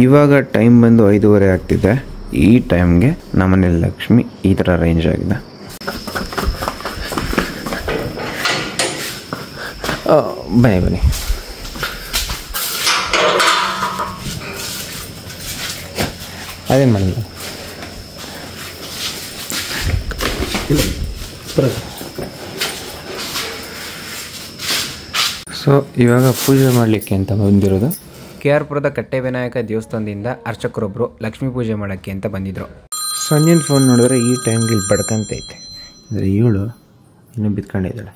ಇವಾಗ ಟೈಮ್ ಬಂದು 5:30 ಆಗ್ತಿದೆ. ಈ ಟೈಮ್ಗೆ ನಮ್ಮನೇಲಿ ಲಕ್ಷ್ಮಿ ಈ ಥರ ರೇಂಜ್ ಆಗಿದೆ. ಬನ್ನಿ ಅದೇನು ಮಾಡಿಲ್ಲ. ಸೊ ಇವಾಗ ಪೂಜೆ ಮಾಡಲಿಕ್ಕೆ ಅಂತ ಬಂದಿರೋದು. KR-ಪುರದ ಕಟ್ಟೆ ವಿನಾಯಕ ದೇವಸ್ಥಾನದಿಂದ ಅರ್ಚಕರೊಬ್ಬರು ಲಕ್ಷ್ಮೀ ಪೂಜೆ ಮಾಡೋಕ್ಕೆ ಅಂತ ಬಂದಿದ್ರು. ಸಂಜೆನ ಫೋನ್ ನೋಡಿದ್ರೆ ಈ ಟೈಮ್ಗೆ ಇಲ್ಲಿ ಬಡ್ಕಂತೈತೆ. ಅಂದರೆ ಇವಳು ಇನ್ನೂ ಬಿತ್ಕೊಂಡಿದ್ದಾಳೆ.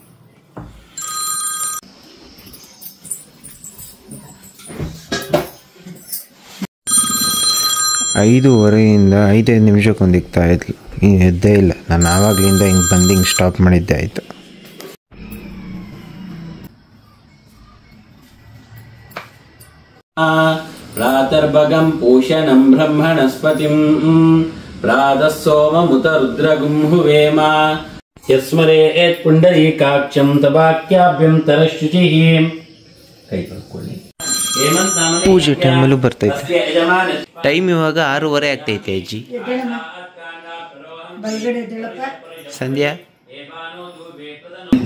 5:15 5 ನಿಮಿಷಕ್ಕೊಂದು ಇಕ್ತಾ ಇದ್ಲು. ಇನ್ನು ಎದ್ದೇ ಇಲ್ಲ. ನಾನು ಆವಾಗಲಿಂದ ಹಿಂಗೆ ಬಂದು ಹಿಂಗೆ ಸ್ಟಾಪ್ ಮಾಡಿದ್ದೆ ಆಯಿತು. ಪ್ರಾತರ್ಭಗಂ ಪೂಷಣಂ ಬ್ರಹ್ಮಣಸ್ಪತಿಂ ಪ್ರಾತಃ ಸೋಮಮುತ ರುದ್ರಗುಂ ಹುವೇಮ ಯಸ್ಮರೇತ್ ಪುಂಡರೀಕಾಕ್ಷಂ ತವಾಕ್ಯಾಭ್ಯಂ ತರಶುಚಿಃ. ಕೈ ತೊಳ್ಕೊಳ್ಳಿ. ಪೂಜೆ ಟೈಮಲ್ಲೂ ಬರ್ತೈತೆ. ಟೈಮ್ ಇವಾಗ 6:30 ಆಗ್ತೈತೆ ಅಜ್ಜಿ. ಸಂಧ್ಯಾ,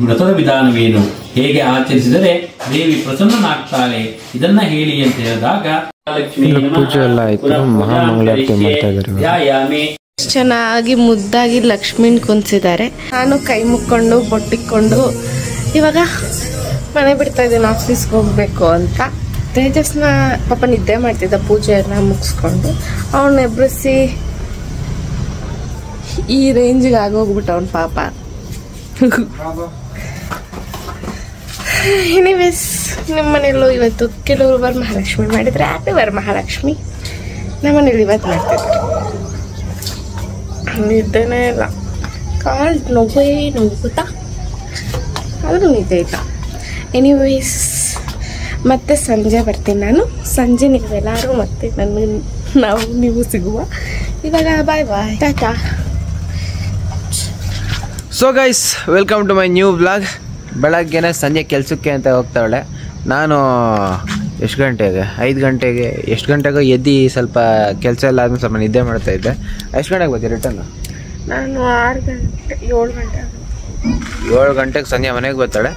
ವ್ರತದ ವಿಧಾನವೇನು, ಹೇಗೆ ಆಚರಿಸಿದರೆ ದೇವಿ ಪ್ರಸನ್ನನಾಗ್ತಾಳೆ, ಇದನ್ನ ಹೇಳಿ ಅಂತ ಹೇಳಿದಾಗ ಪೂಜೆ ಎಲ್ಲ ಆಯ್ತು. ಮಹಾಮಂಗಳಾರತಿ ಮಾಡ್ತಾ ಇದ್ದಾರೆ. ಚೆನ್ನಾಗಿ ಮುದ್ದಾಗಿ ಲಕ್ಷ್ಮೀನ್ ಕುಂತಿದ್ದಾರೆ. ನಾನು ಕೈ ಮುಕ್ಕೊಂಡು ಬೊಟ್ಟಿಕೊಂಡು ಇವಾಗ ಮನೆ ಬಿಡ್ತಾ ಇದ್ದೀನಿ ಆಫೀಸ್ಗೆ ಹೋಗ್ಬೇಕು ಅಂತ. ತೇಜಸ್ನ ಪಾಪ ನಿದ್ದೆ ಮಾಡ್ತಿದ್ದ ಪೂಜೆಯನ್ನ ಮುಗಿಸ್ಕೊಂಡು. ಅವನ್ನ ಎಬ್ಬಿಸಿ ಈ ರೇಂಜಿಗೆ ಆಗೋಗ್ಬಿಟ್ಟು ಅವನ ಪಾಪ. ಎನಿವೇಸ್, ನಿಮ್ಮ ಮನೆಯಲ್ಲೂ ಇವತ್ತು ಕೆಲವರು ವರಮಹಾಲಕ್ಷ್ಮಿ ಮಾಡಿದ್ರೆ ಹ್ಯಾಪಿ ವರಮಹಾಲಕ್ಷ್ಮಿ. ನಮ್ಮನೇಲಿ ಇವತ್ತು ಮಾಡ್ತಿದ್ರು. ನಿದ್ದೆನೇ ಇಲ್ಲ, ಕಾಲು ನೋವುತ್ತಾ ಆದರೂ ನಿದ್ದೆ ಇಲ್ಲ. ಎನಿವೇಸ್, ಮತ್ತೆ ಸಂಜೆ ಬರ್ತೀನಿ ನಾನು. ಸಂಜೆ ನೀವೆಲ್ಲರೂ ಮತ್ತೆ ನೀವು ಸಿಗುವ. ಇವಾಗ bye bye, tata. So guys, welcome to my new blog. ಬೆಳಗ್ಗೆನೇ ಸಂಜೆ ಕೆಲಸಕ್ಕೆ ಅಂತ ಹೋಗ್ತಾಳೆ. ನಾನು ಎಷ್ಟು ಗಂಟೆಗೆ 5 ಗಂಟೆಗೆ ಎಷ್ಟು ಗಂಟೆಗೆ ಎದ್ದು ಸ್ವಲ್ಪ ಕೆಲಸ ಎಲ್ಲ ಆದ್ಮೇಲೆ ಸ್ವಲ್ಪ ನಿದ್ದೆ ಮಾಡ್ತಾಯಿದ್ದೆ. ಎಷ್ಟು ಗಂಟೆಗೆ ಬರ್ತೀವಿ ರಿಟರ್ನು? ನಾನು 6 ಗಂಟೆ 7 ಗಂಟೆ 7 ಗಂಟೆಗೆ ಸಂಜೆ ಮನೆಗೆ ಬರ್ತಾಳೆ.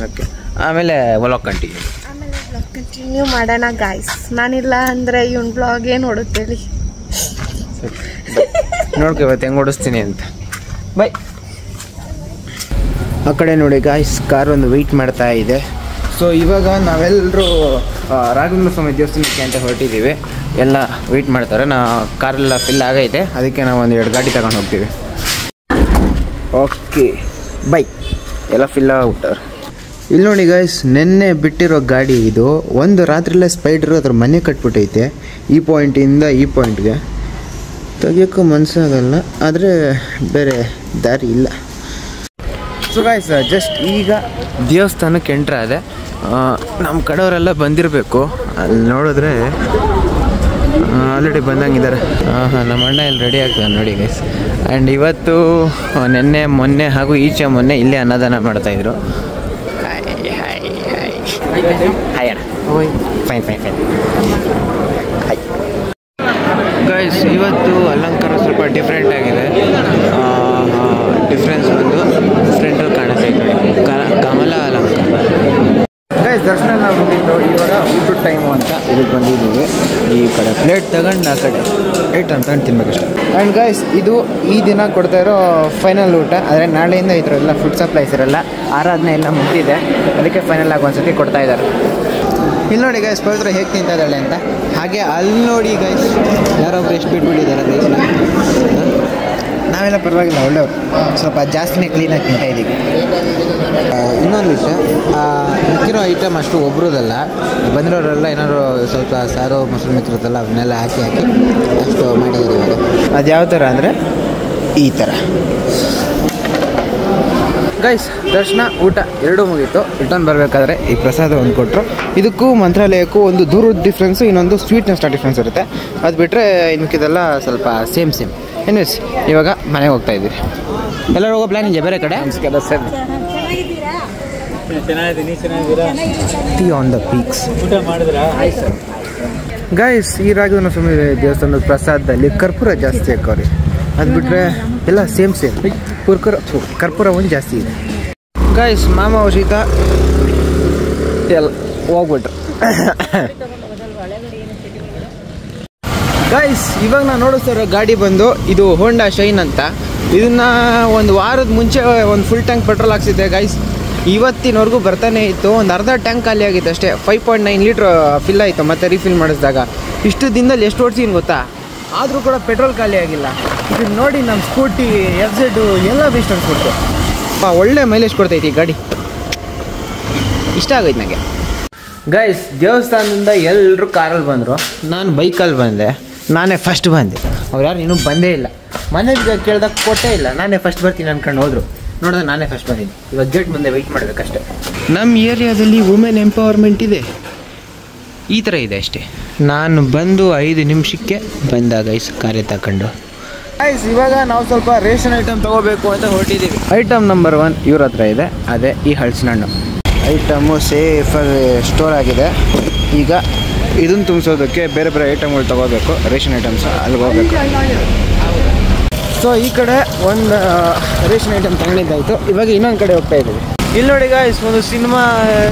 ಓಕೆ, ಆಮೇಲೆ 4 ಗಂಟೆಗೆ ಆಮೇಲೆ ಬ್ಲಾಗ್ ಕಂಟಿನ್ಯೂ ಮಾಡೋಣ ಗಾಯ್ಸ್. ನಾನಿಲ್ಲ ಅಂದರೆ ಇವನ್ ಬ್ಲಾಗೇ ನೋಡುತ್ತೇಳಿ. ನೋಡ್ಕೊ ಇವತ್ತು ಹೆಂಗೆ ಓಡಿಸ್ತೀನಿ ಅಂತ. ಬೈ. ಆ ಕಡೆ ನೋಡಿ ಗಾಯ್ಸ್, ಕಾರ್ ಒಂದು ವೆಯ್ಟ್ ಮಾಡ್ತಾ ಇದೆ. ಸೊ ಇವಾಗ ನಾವೆಲ್ಲರೂ ರಾಘವೇಂದ್ರ ಸ್ವಾಮಿ ದೇವಸ್ಥಾನಕ್ಕೆ ಅಂತ ಹೊರಟಿದ್ದೀವಿ. ಎಲ್ಲ ವೆಯ್ಟ್ ಮಾಡ್ತಾರೆ. ಕಾರೆಲ್ಲ ಫಿಲ್ ಆಗೈತೆ, ಅದಕ್ಕೆ ನಾವು 1-2 ಗಾಡಿ ತಗೊಂಡು ಹೋಗ್ತೀವಿ. Okay by. ಎಲ್ಲ ಫಿಲ್ ಆಗ್ಬಿಟ್ಟಾರೆ. ಇಲ್ಲಿ ನೋಡಿ ಗಾಯ್ಸ್, ನೆನ್ನೆ ಬಿಟ್ಟಿರೋ ಗಾಡಿ ಇದು. ಒಂದು ರಾತ್ರಿಯಲ್ಲೇ ಸ್ಪೈಡ್ರು ಅದ್ರ ಮನೆ ಕಟ್ಬಿಟ್ಟೈತೆ. ಈ ಪಾಯಿಂಟಿಂದ ಈ ಪಾಯಿಂಟ್ಗೆ ತೆಗಿಯೋಕ್ಕೂ ಮನಸ್ಸಾಗಲ್ಲ, ಆದರೆ ಬೇರೆ ದಾರಿ ಇಲ್ಲ. ಸೊ ಗಾಯ್ಸ್, ಜಸ್ಟ್ ಈಗ ದೇವಸ್ಥಾನಕ್ಕೆ ಎಂಟ್ರ್ ಆದೆ. ನಮ್ಮ ಕಡೆಯವರೆಲ್ಲ ಬಂದಿರಬೇಕು. ಅಲ್ಲಿ ನೋಡಿದ್ರೆ ಆಲ್ರೆಡಿ ಬಂದಂಗಿದ್ದಾರೆ. ನಮ್ಮ ಅಣ್ಣ ಇಲ್ಲಿ ರೆಡಿ ಆಗ್ತಾನೆ ನೋಡಿ ಗೈಸ್. ಆ್ಯಂಡ್ ಇವತ್ತು ನೆನ್ನೆ ಮೊನ್ನೆ ಹಾಗೂ ಈಚೆ ಮೊನ್ನೆ ಇಲ್ಲೇ ಅನ್ನದಾನ ಮಾಡ್ತಾಯಿದ್ರು. ಹಾಯ್ ಅಣ್ಣ. Fine hi guys. ಇವತ್ತು ಅಲಂಕಾರ ಸ್ವಲ್ಪ ಡಿಫ್ರೆಂಟ್ ಆಗಿದೆ. ಡಿಫ್ರೆನ್ಸ್ ಬಂದು ಫ್ರಂಟಲ್ಲಿ ಕಾಣಿಸ್ತೈತೆ ನೋಡಿ, ಕಮಲ ಅಲಂಕಾರ. ಗೈಸ್, ದರ್ಶನ ನಾವು ಬಂದಿದ್ದು ಇವಾಗ ಊಟದ ಟೈಮು ಅಂತ ಇದಕ್ಕೆ ಬಂದಿದ್ದೀವಿ. ಈ ಕಡೆ ಪ್ಲೇಟ್ ತಗೊಂಡು ಆ ಕಡೆ ಪ್ಲೇಟ್ ಅಂತ ತಿನ್ಬೇಕಷ್ಟೆ. ಆ್ಯಂಡ್ ಗೈಸ್, ಇದು ಈ ದಿನ ಕೊಡ್ತಾ ಇರೋ ಫೈನಲ್ ಊಟ. ಆದರೆ ನಾಳೆಯಿಂದ ಈ ಥರ ಎಲ್ಲ ಫುಡ್ ಸಪ್ಲೈಸ್ ಇರಲ್ಲ, ಆರಾಧನೆ ಎಲ್ಲ ಮುಗಿದಿದೆ, ಅದಕ್ಕೆ ಫೈನಲ್ ಆಗಿ ಒಂದ್ಸತಿ ಕೊಡ್ತಾ ಇದ್ದಾರೆ. ಇಲ್ಲಿ ನೋಡಿ ಗೈಸ್, ಪವಿತ್ರ ಹೇಗೆ ತಿಂತಾ ಇದ್ದಾಳೆ ಅಂತ. ಹಾಗೆ ಅಲ್ಲಿ ನೋಡಿ ಗೈಸ್, ಯಾರೊಬ್ರು ಎಷ್ಟು ಬಿಟ್ಬಿಟ್ಟಿದ್ದಾರೆ ಗೈಸ್. ನಾವೆಲ್ಲ ಪರವಾಗಿಲ್ಲ, ಒಳ್ಳೆಯವರು. ಸ್ವಲ್ಪ ಜಾಸ್ತಿನೇ ಕ್ಲೀನಾಗಿ ತಿಂತಾ ಇದ್ದೀವಿ. ಇನ್ನೊಂದು ವಿಷಯ, ಮಿಕ್ಕಿರೋ ಐಟಮ್ ಅಷ್ಟು ಒಬ್ರದಲ್ಲ, ಬಂದಿರೋರೆಲ್ಲ ಏನಾದ್ರು ಸ್ವಲ್ಪ ಸಾರು ಮೊಸರು ಮಿಕ್ಕಿರುತ್ತಲ್ಲ ಅವನ್ನೆಲ್ಲ ಹಾಕಿ ಅಷ್ಟು ಮಾಡಿದ್ದಾರೆ ಇವಾಗ. ಅದು ಯಾವ ಥರ ಅಂದರೆ ಈ ಥರ. ಗೈಸ್, ದರ್ಶನ ಊಟ ಎರಡೂ ಮುಗೀತು. ರಿಟರ್ನ್ ಬರಬೇಕಾದ್ರೆ ಈ ಪ್ರಸಾದ ಒಂದು ಕೊಟ್ಟರು. ಇದಕ್ಕೂ ಮಂತ್ರಾಲಯಕ್ಕೂ ಒಂದು ದೂರದ ಡಿಫ್ರೆನ್ಸು, ಇನ್ನೊಂದು ಸ್ವೀಟ್ನೆಸ್ ಡಿಫ್ರೆನ್ಸ್ ಇರುತ್ತೆ. ಅದು ಬಿಟ್ಟರೆ ಇನ್ನಕ್ಕಿದೆಲ್ಲ ಸ್ವಲ್ಪ ಸೇಮ್. ಎನಿವೇಸ್, ಇವಾಗ ಮನೆಗೆ ಹೋಗ್ತಾ ಇದ್ದೀವಿ. ಎಲ್ಲರೂ ಹೋಗೋ ಪ್ಲ್ಯಾನ್ ಇದೆಯಾ ಬೇರೆ ಕಡೆ? ನಮಸ್ಕಾರ sir. Tea on the peaks. ಊಟ ಮಾಡಿದ್ರಾ? ಆಯ್ತು ಸರ್. ಗೈಸ್ ಈ ರಾಘವೇಂದ್ರ ಸ್ವಾಮಿ ದೇವಸ್ಥಾನದ ಪ್ರಸಾದದಲ್ಲಿ ಕರ್ಪೂರ ಜಾಸ್ತಿ ಹಾಕೋರಿ. ಅದು ಬಿಟ್ಟರೆ ಎಲ್ಲ ಸೇಮ್ ಕರ್ಪೂರ ಒಂದು ಜಾಸ್ತಿ ಇದೆ. ಗೈಸ್ ಮಾಮ ಶೀತ ಎಲ್ಲ ಹೋಗ್ಬಿಟ್ರು. ಗೈಸ್ ಇವಾಗ ನಾನು ನೋಡಿಸ್ತಾರೋ ಗಾಡಿ ಬಂದು ಇದು ಹೋಂಡಾ ಶೈನ್ ಅಂತ. ಇದನ್ನು ಒಂದು ವಾರದ ಮುಂಚೆ ಒಂದು ಫುಲ್ ಟ್ಯಾಂಕ್ ಪೆಟ್ರೋಲ್ ಹಾಕ್ಸಿದ್ದೆ ಗೈಸ್. ಇವತ್ತಿನವರೆಗೂ ಬರ್ತಾನೆ ಇತ್ತು. ಒಂದು ಅರ್ಧ ಟ್ಯಾಂಕ್ ಖಾಲಿ ಆಗಿತ್ತು ಅಷ್ಟೇ. 5.9 ಲೀಟ್ರ್ ಫಿಲ್ ಆಯಿತು ಮತ್ತೆ ರೀಫಿಲ್ ಮಾಡಿಸಿದಾಗ. ಇಷ್ಟು ದಿನದಲ್ಲಿ ಎಷ್ಟು ಓಡಿಸಿದ್ದೀನಿ ಗೊತ್ತಾ? ಆದರೂ ಕೂಡ ಪೆಟ್ರೋಲ್ ಖಾಲಿ ಆಗಿಲ್ಲ. ಇದು ನೋಡಿ ನಮ್ಮ ಸ್ಕೂಟಿ FZ ಎಲ್ಲ ಬೆಸ್ಟ್ ಅನ್ಸ್ಬಿಡ್ತು. ಒಳ್ಳೆ ಮೈಲೇಜ್ ಕೊಡ್ತೈತಿ ಈ ಗಾಡಿ. ಇಷ್ಟ ಆಗೋಯ್ತು ನನಗೆ. ಗೈಸ್ ದೇವಸ್ಥಾನದಿಂದ ಎಲ್ಲರೂ ಕಾರಲ್ಲಿ ಬಂದರು, ನಾನು ಬೈಕಲ್ಲಿ ಬಂದೆ. ನಾನೇ ಫಸ್ಟ್ ಬಂದೆ. ಅವ್ರು ಯಾರು ಇನ್ನೂ ಬಂದೇ ಇಲ್ಲ. ಮನೆಗೆ ಕೇಳಿದಾಗ ಕೊಟ್ಟೇ ಇಲ್ಲ. ನಾನೇ ಫಸ್ಟ್ ಬರ್ತೀನಿ ಅನ್ಕೊಂಡು ಹೋದ್ರು. ನೋಡಿದ್ರೆ ನಾನೇ ಫಸ್ಟ್ ಬಂದಿದ್ದೀನಿ. ಇವಾಗ ಗೇಟ್ ಮುಂದೆ ವೆಯ್ಟ್ ಮಾಡಬೇಕಷ್ಟೆ. ನಮ್ಮ ಏರಿಯಾದಲ್ಲಿ ವುಮೆನ್ ಎಂಪವರ್ಮೆಂಟ್ ಇದೆ, ಈ ಥರ ಇದೆ ಅಷ್ಟೇ. ನಾನು ಬಂದು 5 ನಿಮಿಷಕ್ಕೆ ಬಂದ ಗೈಸ್ ಕಾರ್ಯ ತಗೊಂಡು. ಗೈಸ್ ಇವಾಗ ನಾವು ಸ್ವಲ್ಪ ರೇಷನ್ ಐಟಮ್ ತೊಗೋಬೇಕು ಅಂತ ಹೊರಟಿದ್ದೀವಿ. ಐಟಮ್ ನಂಬರ್ 1 ಇವ್ರ ಹತ್ರ ಇದೆ, ಅದೇ ಈ ಹಲಸಿನ ಹಣ್ಣು ಐಟಮು ಸೇಫಾಗಿ ಸ್ಟೋರ್ ಆಗಿದೆ. ಈಗ ಇದನ್ನು ತುಂಬಿಸೋದಕ್ಕೆ ಬೇರೆ ಬೇರೆ ಐಟಮ್ಗಳು ತೊಗೋಬೇಕು, ರೇಷನ್ ಐಟಮ್ಸ್ ಅಲ್ಲಿಗೆ ಹೋಗ್ಬೇಕು. ಸೊ ಈ ಕಡೆ ಒಂದು ರೇಷನ್ ಐಟಮ್ ತಗೊಂಡಿದ್ದಾಯಿತು. ಇವಾಗ ಇನ್ನೊಂದು ಕಡೆ ಹೋಗ್ತಾ ಇದ್ದೀವಿ. ಇಲ್ಲಿ ನೋಡಿ ಗಾಯ್ಸ್, ಒಂದು ಸಿನಿಮಾ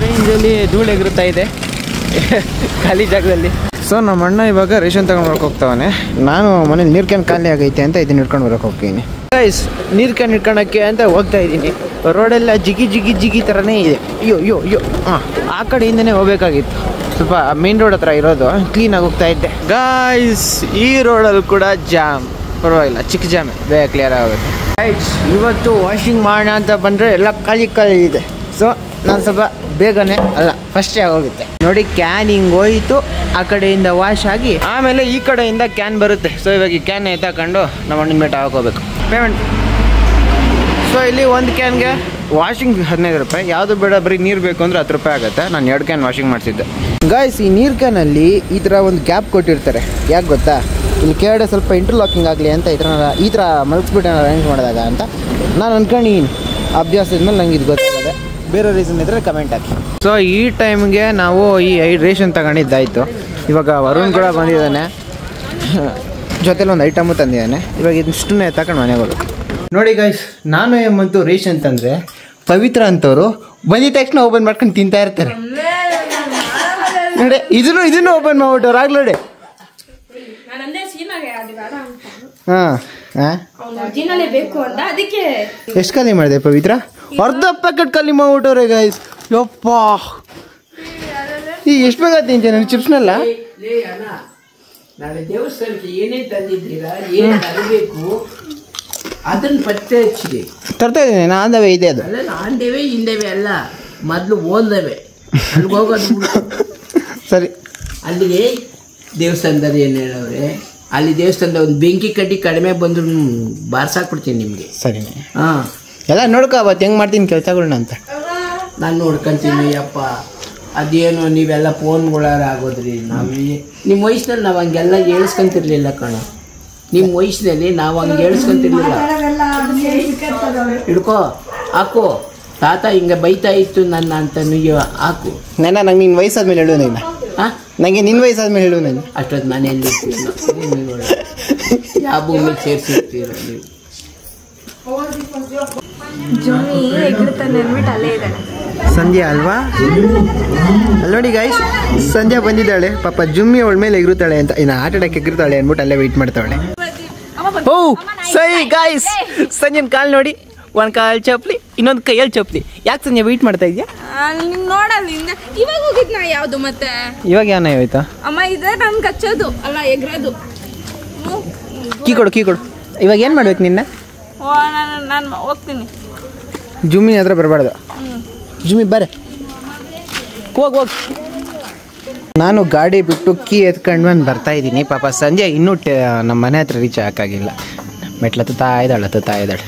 ರೇಂಜಲ್ಲಿ ಧೂಳು ಎಗರುತ್ತಾ ಇದೆ ಖಾಲಿ ಜಾಗದಲ್ಲಿ. ಸೊ ನಮ್ಮ ಅಣ್ಣ ಇವಾಗ ರೇಷನ್ ತಗೊಂಡು ಬರೋಕೆ ಹೋಗ್ತಾವನೆ. ನಾನು ಮನೇಲಿ ನೀರು ಕ್ಯಾನ್ ಖಾಲಿ ಆಗೈತೆ ಅಂತ ಇದನ್ನ ಹಿಡ್ಕೊಂಡು ಬರೋಕೆ ಹೋಗ್ತೀನಿ. ಗೈಸ್ ನೀರು ಕ್ಯಾನ್ ಹಿಡ್ಕೊಳಕ್ಕೆ ಅಂತ ಹೋಗ್ತಾ ಇದ್ದೀನಿ. ರೋಡೆಲ್ಲ ಜಿಗಿ ಥರನೇ ಇದೆ. ಅಯ್ಯೋ ಹಾಂ, ಆ ಕಡೆಯಿಂದನೇ ಹೋಗ್ಬೇಕಾಗಿತ್ತು. ಸ್ವಲ್ಪ ಮೇನ್ ರೋಡ್ ಹತ್ರ ಇರೋದು, ಕ್ಲೀನಾಗಿ ಹೋಗ್ತಾ ಇದ್ದೆ. ಗಾಯ್ಸ್ ಈ ರೋಡಲ್ಲಿ ಕೂಡ ಜಾಮ್, ಪರವಾಗಿಲ್ಲ, ಚಿಕ್ಕ ಜಾಮೆ, ಬೇಗ ಕ್ಲಿಯರ್ ಆಗುತ್ತೆ. ಗೈಸ್ ಇವತ್ತು ವಾಷಿಂಗ್ ಮಾಡೋಣ ಅಂತ ಬಂದರೆ ಎಲ್ಲ ಖಾಲಿ ಇದೆ. ಸೊ ನಾನು ಸ್ವಲ್ಪ ಬೇಗನೆ ಫಸ್ಟೇ ಆಗೋಗುತ್ತೆ ನೋಡಿ. ಕ್ಯಾನ್ ಹಿಂಗೆ ಹೋಯಿತು, ಆ ಕಡೆಯಿಂದ ವಾಶ್ ಆಗಿ ಆಮೇಲೆ ಈ ಕಡೆಯಿಂದ ಕ್ಯಾನ್ ಬರುತ್ತೆ. ಸೊ ಇವಾಗ ಈ ಕ್ಯಾನ್ ಎತ್ತಾಕೊಂಡು ನಮ್ಮ ಅಣ್ಣನ ಮೇಟ ಹಾಕೋಬೇಕು. ಪೇಮೆಂಟ್ ಸೊ ಇಲ್ಲಿ ಒಂದು ಕ್ಯಾನ್ಗೆ ವಾಷಿಂಗ್ 15 ರೂಪಾಯಿ. ಯಾವುದು ಬೇಡ, ಬರೀ ನೀರು ಬೇಕು ಅಂದರೆ 10 ರೂಪಾಯಿ ಆಗುತ್ತೆ. ನಾನು 2 ಕ್ಯಾನ್ ವಾಷಿಂಗ್ ಮಾಡಿಸಿದ್ದೆ. ಗಾಯ್ಸ್ ಈ ನೀರು ಕ್ಯಾನಲ್ಲಿ ಈ ಥರ ಒಂದು ಗ್ಯಾಪ್ ಕೊಟ್ಟಿರ್ತಾರೆ. ಯಾಕೆ ಗೊತ್ತಾ? ಇಲ್ಲಿ ಕೆಳಗಡೆ ಸ್ವಲ್ಪ ಇಂಟರ್ಲಾಕಿಂಗ್ ಆಗಲಿ ಅಂತ ಈ ಥರ ಮಲಗಿಸ್ಬಿಟ್ಟು ಅರೇಂಜ್ ಮಾಡಿದಾಗ ಅಂತ ನಾನು ಅನ್ಕೊಂಡಿದ್ದೀನಿ. ಅಭ್ಯಾಸದ ಮೇಲೆ ನಂಗೆ ಇದು ಗೊತ್ತಾಗಿದೆ. ಬೇರೆ ರೀಸನ್ ಇದ್ದರೆ ಕಮೆಂಟ್ ಹಾಕಿ. ಸೊ ಈ ಟೈಮ್ಗೆ ನಾವು ಈ ರೇಷನ್ ತಗೊಂಡಿದ್ದಾಯಿತು. ಇವಾಗ ವರುಣ್ ಕೂಡ ಬಂದಿದ್ದಾನೆ, ಜೊತೆಲಿ ಒಂದು ಐಟಮು ತಂದಿದ್ದಾನೆ. ಇವಾಗ ಇಷ್ಟನ್ನೇ ತಗೊಂಡು ಮನೆಗೆ ಹೋಗ್ಬೇಕು. ನೋಡಿ ಗೈಸ್, ನಾನು ಏಮಂತೂ ರೇಷನ್ ತಂದರೆ ಪವಿತ್ರ ಅಂತವರು ಬಂದಿದ ತಕ್ಷಣ ಓಪನ್ ಮಾಡ್ಕೊಂಡು ತಿಂತಾ ಇರ್ತಾರೆ ನೋಡಿ. ಇದನ್ನು ಓಪನ್ ಮಾಡ್ಬಿಟ್ಟವ್ರು ಆಗ್ಲೋಡೆ. ಎಷ್ಟು ಖಾಲಿ ಮಾಡಿದೆ ಪವಿತ್ರ? ಅರ್ಧ ಪ್ಯಾಕೆಟ್ ಖಾಲಿ ಮಾಡ್ಬಿಟ್ಟವ್ರೆ ಗೈಸ್. ಯಪ್ಪ, ಈ ಎಷ್ಟು ಬೇಗ ತಿಂತೀನಿ ನನ್ನ ಚಿಪ್ಸ್ನೆಲ್ಲ. ನಾಳೆ ದೇವಸ್ಥಾನಕ್ಕೆ ಏನೇನು ತಂದಿದ್ದೀರಾ, ಏನು ತರಬೇಕು ಅದನ್ನು ಪತ್ತೆ ಹಚ್ಚಿದೆ. ತರ್ತಾ ಇದ್ದೀನಿ ನಾನು. ಆಂದವೇ ಇದೆ ಅದು. ಅಲ್ಲ ಆಂದೇವೆ ಹಿಂದೇವೆ ಅಲ್ಲ, ಮೊದಲು ಓದವೆ. ಅಲ್ಲಿಗೆ ಹೋಗೋದು ಸರಿ. ಅಲ್ಲಿಗೆ ದೇವಸ್ಥಾನದಲ್ಲಿ ಏನು ಹೇಳವ್ರೆ, ಅಲ್ಲಿ ದೇವಸ್ಥಾನದ ಒಂದು ಬೆಂಕಿ ಕಡ್ಡಿ ಕಡಿಮೆ ಬಂದ್ರು ಬಾರ್ಸಾಕ್ಬಿಡ್ತೀನಿ ನಿಮಗೆ. ಸರಿ. ಹಾಂ, ಎಲ್ಲ ನೋಡ್ಕೊ ಅವತ್ತು ಹೆಂಗೆ ಮಾಡ್ತೀನಿ ಕೆಲಸಗಳನ್ನ ಅಂತ ನಾನು ನೋಡ್ಕೊಂತೀನಿ. ಅಪ್ಪ ಅದೇನು ನೀವೆಲ್ಲ ಫೋನ್ಗಳಾರ ಆಗೋದ್ರಿ. ನಾವು ನಿಮ್ಮ ವಯಸ್ಸಿನಲ್ಲಿ ನಾವು ಹಂಗೆಲ್ಲ ಹೇಳ್ಸ್ಕೊಂತಿರ್ಲಿಲ್ಲ ಕಣ. ನಿಮ್ಮ ವಯಸ್ಸಿನಲ್ಲಿ ನಾವು ಹಂಗೆ ಹೇಳ್ಸ್ಕೊಂತಿರ್ಲಿಲ್ಲ. ಹಿಡ್ಕೋ ಹಾಕು, ತಾತ ಹಿಂಗೆ ಬೈತಾ ಇತ್ತು ನನ್ನ ಅಂತ ನೀವು ಹಾಕು. ನಂಗೆ ನಿನ್ನ ವಯಸ್ಸಾದ್ಮೇಲೆ ಹೇಳು. ನೀನು ನನಗೆ ನಿನ್ನ ವಯಸ್ಸಾದ್ಮೇಲೆ ಹೇಳು. ನಾನು ಅಷ್ಟೊತ್ತು ನಾನು ಎಲ್ಲಿ ಯಾವ ಭೂಮಿಗೆ ಸೇರಿಸಿರ್ತೀರ ನೀವು? ಸಂಧ್ಯಾ ಅಲ್ವಾ? ಅಲ್ಲಿ ನೋಡಿ ಗೈಸ್, ಸಂಧ್ಯಾ ಬಂದಿದ್ದಾಳೆ. ಪಾಪ ಜುಮ್ಮಿ ಅವಳ ಮೇಲೆ ಎಗರುತ್ತಾಳೆ ಅಂತ, ಇನ್ನು ಆಟ ಆಡಕ್ಕೆ ಎಗರುತ್ತಾಳೆ ಅಂದ್ಬಿಟ್ಟು ಅಲ್ಲೇ ವೆಯ್ಟ್ ಮಾಡ್ತಾಳೆ. ಓ ಸರಿ ಗೈಸ್, ಸಂಜೆನ ಕಾಲು ನೋಡಿ, ಒಂದು ಕಾಲು ಚಪ್ಪಲಿ, ಇನ್ನೊಂದು ಕೈಯಲ್ಲಿ ಚಪ್ಪಲಿ. ಯಾಕೆ ಸಂಜೆ ವೆಯ್ಟ್ ಮಾಡ್ತಾ ಇದೆಯಾ? ನೋಡಲ್ಲ ಇವಾಗ ಹೋಗಿದ್ ನಾ ಯಾವ್ದು ಮತ್ತೆ ಇವಾಗ ಏನ ಆಯ್ತಾ ಅಮ್ಮ? ಇದೆ ನನ್ ಕಚ್ಚೋದು ಅಲ್ಲ, ಎಗ್ರದು. ಕೀ ಕೊಡು. ಇವಾಗ ಏನು ಮಾಡ್ಬೇಕು ನಿನ್ನ? ನಾನು ಹೋಗ್ತೀನಿ. ಜುಮ್ಮಿ ಹತ್ರ ಬರಬಾರ್ದು. ಜುಮ್ಮಿ ಬರ್ರೆ, ಹೋಗಿ. ನಾನು ಗಾಡಿ ಬಿಟ್ಟು ಕೀ ಎತ್ಕೊಂಡು ಬಂದು ಬರ್ತಾ ಇದ್ದೀನಿ. ಪಾಪ ಸಂಜೆ ಇನ್ನೂ ನಮ್ಮ ಮನೆ ಹತ್ರ ರೀಚ್ ಹಾಕಾಗಿಲ್ಲ. ಮೆಟ್ಲ ಹತ್ತುತ್ತಾ ಇದ್ದಾಳೆ.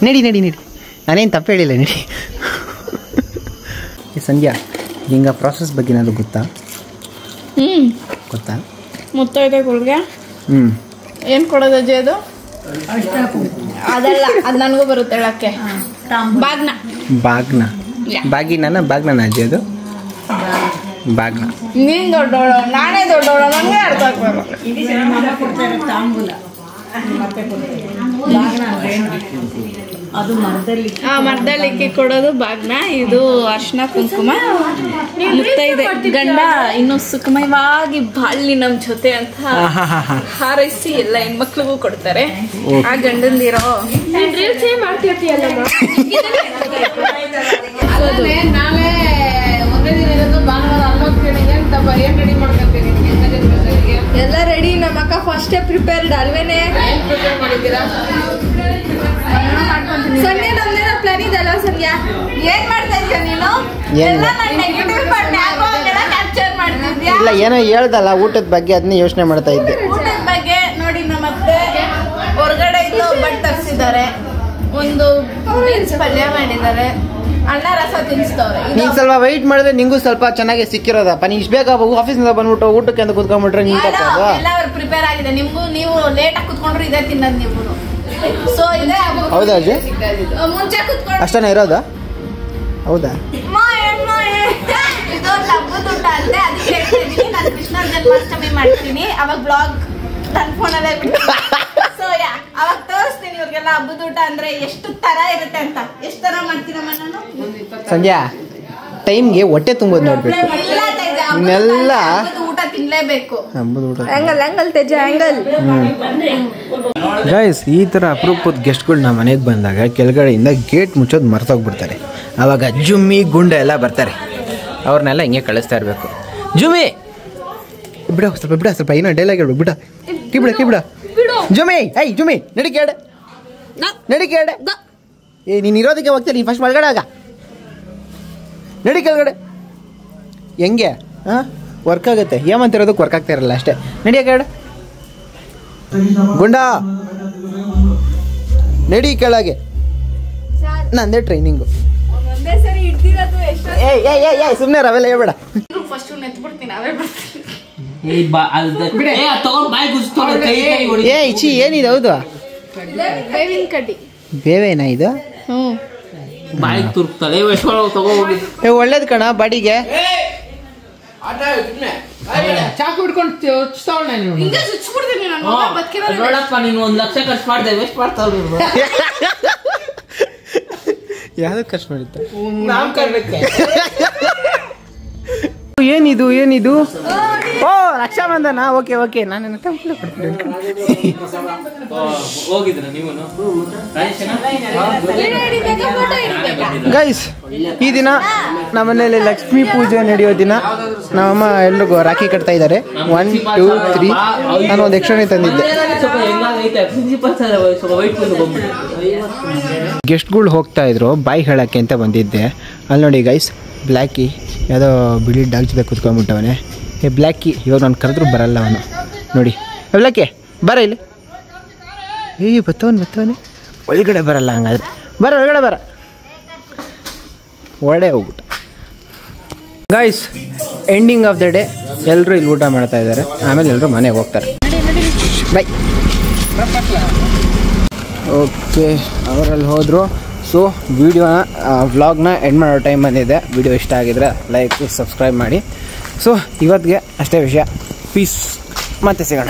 ನಡಿ. ನಾನೇನು ತಪ್ಪು ಹೇಳಿಲ್ಲ, ನಡಿ. ಸಂಧ್ಯಾ, ಹಿಂಗ ಪ್ರಾಸೆಸ್ ಬಗ್ಗೆ ಏನಾದ್ರು ಗೊತ್ತಾ? ಗೊತ್ತಾ? ಮುತ್ತೈದೆಗಳಿಗೆ ಏನು ಕೊಡೋದು ಅಜ್ಜಿ? ಅದು ಅದಲ್ಲ, ಅದು ನನಗೂ ಬರುತ್ತೆ ಹೇಳಕ್ಕೆ. ಬಾಗಿನ ಬಾಗಿನ ಅಜ್ಜಿ ಅದು. ಬಾಗ್ನ. ನೀನ್ ದೊಡ್ಡವಳು, ನಾನೇ ದೊಡ್ಡವಳು, ನನಗೆ ಅರ್ಥ ಆಗ್ಬಾರ್ದು. ಮರದಲ್ಲಿ ಇಕ್ಕಿ ಕೊಡೋದು ಬಾಗ್ನ. ಇದು ಅರ್ಶಿನ ಕುಂಕುಮ. ಮುತ್ತೈದೆ ಗಂಡ ಇನ್ನು ಸುಖಮಯವಾಗಿ ಬಾಳ್ಲಿ ನಮ್ ಜೊತೆ ಅಂತ ಹಾರೈಸಿ ಎಲ್ಲ ಹೆಣ್ಮಕ್ಳಿಗೂ ಕೊಡ್ತಾರೆ. ಆ ಗಂಡಂದಿರೋ ನಾಳೆ ಒಂದೇ ದಿನ ಇರೋದು ಭಾನುವಾರ 11 ಏನ್ ರೆಡಿ ಮಾಡ್ಕೊತೀನಿ? ಎಲ್ಲ ರೆಡಿ. ನಮ್ಮ ಅಕ್ಕ ಫಸ್ಟೇ ಪ್ರಿಪೇರ್ಡ್ ಅಲ್ವೇನೆ? ಪ್ರಿಪೇರ್ ಮಾಡಿದ್ದೀರಾ? ಸಂಧ್ಯಾ ನಮ್ದೇನೋ ಪ್ಲಾನ್ ಇದೆ ಅಲ್ವಾ ಸಂಧ್ಯಾ? ಏನ್ ಮಾಡ್ತಾ ಇದ್ಯಾ ನೀನು? ಎಲ್ಲ ನನ್ನ ನೆಗೆಟಿವ್ ಪಾರ್ಟ್ ಕ್ಯಾಪ್ಚರ್ ಮಾಡ್ತಿದ್ಯಾ? ಇಲ್ಲ, ಏನೋ ಹೇಳ್ದಲ್ಲ ಊಟದ ಬಗ್ಗೆ, ಅದನ್ನೇ ಯೋಚನೆ ಮಾಡ್ತಾ ಇದ್ದೆ. ಊಟದ ಬಗ್ಗೆ ನೋಡಿ, ನಮ್ಮತ್ತೆ ಹೊರಗಡೆ ಇಂದ ಒಬ್ಬಟ್ಟು ತರಿಸಿದ್ದಾರೆ, ಒಂದು ಬೀನ್ಸ್ ಪಲ್ಯ ಮಾಡಿದ್ದಾರೆ, ಅನ್ನ ರಸ ತಿನ್ನಿಸ್ತವ್ರೆ. ನೀನ್ ಸ್ವಲ್ಪ ವೆಯ್ಟ್ ಮಾಡಿದ್ರೆ ನಿಂಗೂ ಸ್ವಲ್ಪ ಚೆನ್ನಾಗಿ ಸಿಕ್ಕಿರೋದಪ್ಪ. ನೀನ್ ಇಷ್ಟ ಬೇಕಾಗ ಆಫೀಸಿಂದ ಬಂದ್ಬಿಟ್ಟು ಊಟಕ್ಕೆ ಅಂತ ಕುತ್ಕೊಂಡ್ಬಿಟ್ರೆ ನಿಂಗೆ ಎಲ್ಲ ಪ್ರಿಪೇರ್ ಆಗಿದೆ. ನಿಮ್ಗೂ ನೀವು ಲೇಟ್ ಆಗಿ ಕುತ್ಕೊಂಡ್ರು ಇದೇ ತಿನ್ನೋದು ನೀವು. ಸೊ ಇದೆ. ಹೌದಾ ಅಜ್ಜಿ? ಮುಂಚೆ ಕುತ್ಕೊಂಡು ಅಷ್ಟೇನ ಇರೋದಾ? ಹೌದಾ? ಇದು ಹಬ್ಬದ ಊಟ ಅಂತೆ, ಅದಕ್ಕೆ ಹೇಳ್ತಿದ್ದೀನಿ. ನಾನು ಕೃಷ್ಣ ಜನ್ಮಾಷ್ಟಮಿ ಮಾಡ್ತೀನಿ, ಅವಾಗ ಬ್ಲಾಗ್ ನನ್ನ ಫೋನಲ್ಲೇ ಬಿಟ್ಟು ಸೊ ಅವಾಗ ತೋರಿಸ್ತೀನಿ ಇವ್ರಿಗೆಲ್ಲ ಹಬ್ಬದ ಊಟ ಅಂದ್ರೆ ಎಷ್ಟು ತರ ಇರುತ್ತೆ ಅಂತ. ಎಷ್ಟು ತರ ಮಾಡ್ತೀನಮ್ಮ ನಾನು? ಸಂಧ್ಯಾ, ಟೈಮ್ಗೆ ಹೊಟ್ಟೆ ತುಂಬೋದು ನೋಡ್ಬೇಕು. ಇನ್ನೆಲ್ಲ ಊಟ ತಿನ್ಲೇಬೇಕು. ಹಬ್ಬದ ಊಟ ಆಂಗಲ್ ತೇಜ ಆಂಗಲ್. ಗೈಸ್, ಈ ಥರ ಅಪರೂಪದ ಗೆಸ್ಟ್ಗಳು ನಮ್ಮ ಮನೆಗೆ ಬಂದಾಗ ಕೆಳಗಡೆಯಿಂದ ಗೇಟ್ ಮುಚ್ಚೋದು ಮರ್ತೋಗ್ಬಿಡ್ತಾರೆ. ಆವಾಗ ಜುಮ್ಮಿ ಗುಂಡ ಎಲ್ಲ ಬರ್ತಾರೆ. ಅವ್ರನ್ನೆಲ್ಲ ಹಿಂಗೆ ಕಳಿಸ್ತಾ ಇರಬೇಕು. ಜುಮ್ಮಿ ಬಿಡ, ಸ್ವಲ್ಪ ಏನೋ ಡೈಲಾಗ್ ಹೇಳ್ಬೇಕು. ಬಿಡ ಜುಮ್ಮಿ, ಜುಮ್ಮಿ ನಡಿ ಕೇಡೆ. ಏ, ನೀನು ಇರೋದಕ್ಕೆ ಹೋಗ್ತೀನಿ. ನೀನು ಫಸ್ಟ್ ಒಳಗಡೆ ಆಗ, ನಡಿ ಕೆಳಗಡೆ. ಹೆಂಗೆ ವರ್ಕ್ ಆಗುತ್ತೆ? ಏಮಂತಿರೋದಕ್ಕೆ ವರ್ಕ್ ಆಗ್ತಾ ಇರಲ್ಲ ಅಷ್ಟೇ. ನಡಿಯ ಕೇಳ ಗುಂಡ, ನಡಿ ಕೆಳಗೆ. ನಂದೇ ಟ್ರೈನಿಂಗು. ಸುಮ್ಮನೆ ಅವೆಲ್ಲ ಹೇಳ್ಬೇಡ. ಇಚಿ ಏನಿದೆ? ಹೌದು, ಬೇವಿನ ಕಡ್ಡಿ. ಬೇವೇನಾ ಇದು? ಬಾಯಿಗೆ ತುರ್ಕ್ತಲೆ ಒಳ್ಳೇದು ಕಣ ಬಾಡಿಗೆ. ಚಾಕು ಹಿಡ್ಕೊಂಡು ನೋಡಪ್ಪ, ನೀನು 1 ಲಕ್ಷ ಖರ್ಚು ಮಾಡ್ದೆ, ವೇಸ್ಟ್ ಮಾಡ್ತಾವ್ರಿ. ಯಾವ್ದು ಖರ್ಚು ಮಾಡಿದ್ದ? ಏನಿದು? ಓ, ರಕ್ಷಾಬಂಧನ. ಓಕೆ, ನಾನು ಹೋಗಿದ್ರ ನೀವು? ಗೈಸ್, ಈ ದಿನ ನಮ್ಮನೇಲಿ ಲಕ್ಷ್ಮೀ ಪೂಜೆ ನಡೆಯೋ ದಿನ. ನಮ್ಮಮ್ಮ ಎಲ್ರಿಗೂ ರಾಖಿ ಕಟ್ತಾ ಇದ್ದಾರೆ. 1 2 3. ನಾನು ಒಂದು ಎಕ್ಸ್ಟ್ರಾನೇ ತಂದಿದ್ದೆ. ಗೆಸ್ಟ್ಗಳು ಹೋಗ್ತಾ ಇದ್ರು, ಬಾಯ್ ಹೇಳಕ್ಕೆ ಅಂತ ಬಂದಿದ್ದೆ. ಅಲ್ಲಿ ನೋಡಿ ಗೈಸ್, ಬ್ಲ್ಯಾಕಿ ಯಾವುದೋ ಬಿಳಿ ಡಾಗ್ ಜೊತೆ ಕುತ್ಕೊಂಡ್ಬಿಟ್ಟವನೆ. ಬ್ಲ್ಯಾಕಿ ಇವಾಗ ನಾನು ಕರೆದ್ರೂ ಬರಲ್ಲ ಅವನು. ನೋಡಿ, ಬ್ಲ್ಯಾಕಿ ಬರ ಇಲ್ಲಿ. ಬತ್ತವನೆ ಒಳಗಡೆ ಬರಲ್ಲ. ಹಂಗಾದ್ರೆ ಒಳಗಡೆ ಬರ. ಒಳ್ಳೆ ಹೋಗ್ಬಿಟ್ಟು guys, ending of the day ಎಲ್ಲರೂ ಇಲ್ಲಿ ಊಟ ಮಾಡ್ತಾ ಇದ್ದಾರೆ. ಆಮೇಲೆ ಎಲ್ಲರೂ ಮನೆಗೆ ಹೋಗ್ತಾರೆ. ಬೈ. ಓಕೆ, ಅವರಲ್ಲಿ ಹೋದರು. ಸೊ ವ್ಲಾಗ್ನ ಎಂಡ್ ಮಾಡೋ ಟೈಮ್ ಬಂದಿದೆ. ವಿಡಿಯೋ ಇಷ್ಟ ಆಗಿದ್ರೆ ಲೈಕ್, ಸಬ್ಸ್ಕ್ರೈಬ್ ಮಾಡಿ. ಸೊ ಇವತ್ತಿಗೆ ಅಷ್ಟೇ ವಿಷಯ. ಪೀಸ್, ಮತ್ತೆ ಸಿಗೋಣ.